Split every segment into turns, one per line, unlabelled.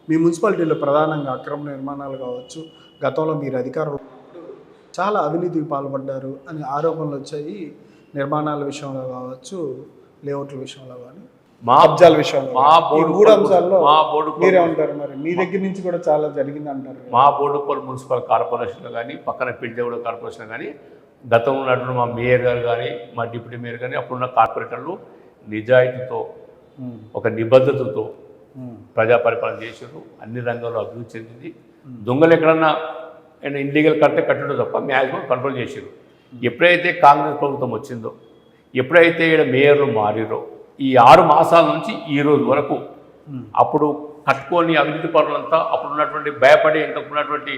మీ మున్సిపాలిటీలో ప్రధానంగా అక్రమ నిర్మాణాలు కావచ్చు, గతంలో మీరు అధికారంలో చాలా అవినీతికి పాల్పడ్డారు అని ఆరోపణలు వచ్చాయి. నిర్మాణాల విషయంలో కావచ్చు, లేఅవుట్ల విషయంలో కానీ, అబ్జాల విషయంలో, ఈ 3 అంశాల్లో మీరే ఉంటారు. మరి మీ దగ్గర నుంచి కూడా చాలా జరిగింది అంటారు.
మా బోడుప్పల్ మున్సిపల్ కార్పొరేషన్లో కానీ, పక్కన పిల్జగూడ కార్పొరేషన్ కానీ, గతంలో ఉన్నటువంటి మా మేయర్ గారు కానీ, మా డిప్యూటీ మేయర్ కానీ, అప్పుడున్న కార్పొరేటర్లు నిజాయితీతో, ఒక నిబద్ధతతో ప్రజా పరిపాలన చేశారు. అన్ని రంగాల్లో అభివృద్ధి చెందింది. దొంగలు ఎక్కడన్నా ఇల్లీగల్ కడితే కట్టడం తప్ప మ్యాక్సిమం కంట్రోల్ చేశారు. ఎప్పుడైతే కాంగ్రెస్ ప్రభుత్వం వచ్చిందో, ఎప్పుడైతే ఇక్కడ మేయర్లు మారిరో, ఈ 6 మాసాల నుంచి ఈ రోజు వరకు అప్పుడు కట్టుకొని అవినీతి పరులంతా, అప్పుడు ఉన్నటువంటి భయపడి ఇంతకున్నటువంటి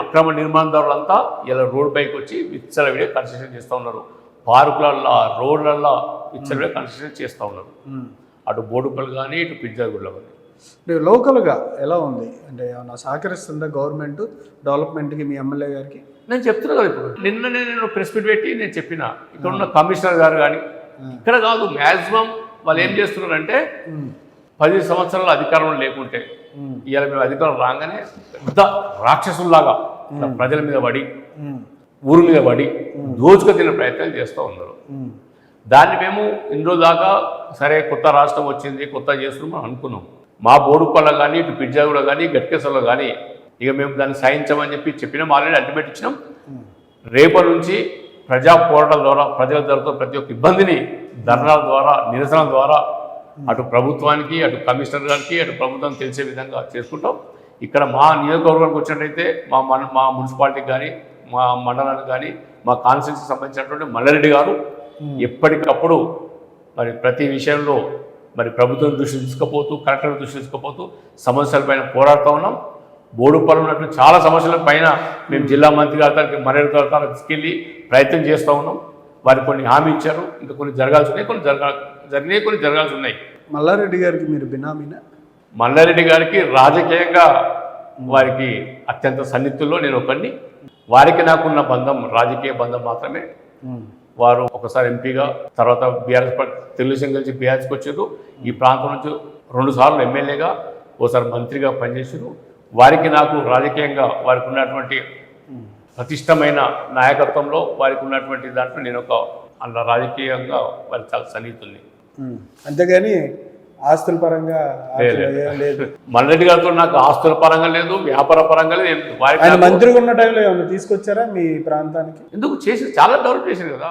అక్రమ నిర్మాణదారులంతా ఇలా రోడ్ పైకి వచ్చి విచ్చలవిడే కన్స్ట్రక్షన్ చేస్తూ ఉన్నారు. పార్కులల్లో, రోడ్లల్లో విచ్చలవిడే కన్స్ట్రక్షన్ చేస్తూ ఉన్నారు. అటు బోడుపల్లి కానీ, ఇటు పిజ్జాగూడలో కానీ.
లోకల్గా ఎలా ఉంది అంటే ఏమన్నా సహకరిస్తుందా గవర్నమెంట్ డెవలప్మెంట్కి మీ ఎమ్మెల్యే గారికి?
నేను చెప్తున్నా కదా, ఇప్పుడు నిన్ననే నేను ప్రెస్ మీట్ పెట్టి నేను చెప్పిన, ఇక్కడ ఉన్న కమిషనర్ గారు కానీ, ఇక్కడ కాదు మ్యాక్సిమం వాళ్ళు ఏం చేస్తున్నారంటే 10 సంవత్సరాల అధికారంలో లేకుంటే ఇవాళ మేము అధికారం రాగానే పెద్ద రాక్షసుల్లాగా ప్రజల మీద పడి, ఊరి మీద పడి దోచుకు తినే ప్రయత్నాలు చేస్తూ ఉన్నారు. దాన్ని మేము ఇన్ని రోజు దాకా సరే కొత్త రాష్ట్రం వచ్చింది, కొత్త చేస్తున్నాం అనుకున్నాం. మా బోడుపల్ల కానీ, ఇటు పిజ్జాగూడ కానీ, గట్కేసర్లో కానీ ఇక మేము దాన్ని సాధించామని చెప్పినాం. ఆల్రెడీ అల్టిమేట్ ఇచ్చినాం. రేపటి నుంచి ప్రజా పోరాటాల ద్వారా ప్రజలకు జరుగుతున్న ప్రతి ఒక్క ఇబ్బందిని ధర్నాల ద్వారా, నిరసన ద్వారా అటు ప్రభుత్వానికి, అటు కమిషనర్ గారికి, అటు ప్రభుత్వం తెలిసే విధంగా చేసుకుంటాం. ఇక్కడ మా నియోజకవర్గానికి వచ్చినట్టయితే మా మున్సిపాలిటీకి కానీ, మా మండలానికి కానీ, మా కాన్స్టిట్యూన్సీకి సంబంధించినటువంటి మల్లారెడ్డి గారు ఎప్పటికప్పుడు మరి ప్రతి విషయంలో మరి ప్రభుత్వం దృష్టి తీసుకుపోతూ, కలెక్టర్ దృష్టి తీసుకుపోతూ సమస్యలపైన పోరాడుతూ ఉన్నాం. బోడుపల్లి ఉన్నట్టు చాలా సమస్యల పైన మేము జిల్లా మంత్రి గారికి, మర్యాద గారికి తీసుకెళ్ళి ప్రయత్నం చేస్తూ ఉన్నాం. వారికి కొన్ని హామీ ఇచ్చారు, ఇంకా కొన్ని జరగాల్సి ఉన్నాయి, కొన్ని జరగాల్సి ఉన్నాయి.
మల్లారెడ్డి గారికి మీరు బినామీనా?
మల్లారెడ్డి గారికి రాజకీయంగా వారికి అత్యంత సన్నిహితుల్లో నేను ఒకరిని. వారికి నాకున్న బంధం రాజకీయ బంధం మాత్రమే. వారు ఒకసారి ఎంపీగా, తర్వాత బీఆర్ఎస్ తెలుగుదేశం కలిసి బీఆర్ఎస్కి వచ్చారు. ఈ ప్రాంతం నుంచి 2 సార్లు ఎమ్మెల్యేగా, ఓసారి మంత్రిగా పనిచేసారు. వారికి నాకు రాజకీయంగా వారికి ఉన్నటువంటి ప్రతిష్టమైన నాయకత్వంలో, వారికి ఉన్నటువంటి దాంట్లో నేను ఒక అలా రాజకీయంగా వారికి చాలా సన్నిహితుల్ని.
అంతేగాని ఆస్తుల పరంగా లేదు.
మల్లారెడ్డి గారితో నాకు ఆస్తుల పరంగా లేదు, వ్యాపార పరంగా లేదు.
మంత్రిగా ఉన్న టైంలో ఏమన్నా తీసుకొచ్చారా మీ ప్రాంతానికి?
ఎందుకు చేసి చాలా డెవలప్ చేశారు కదా.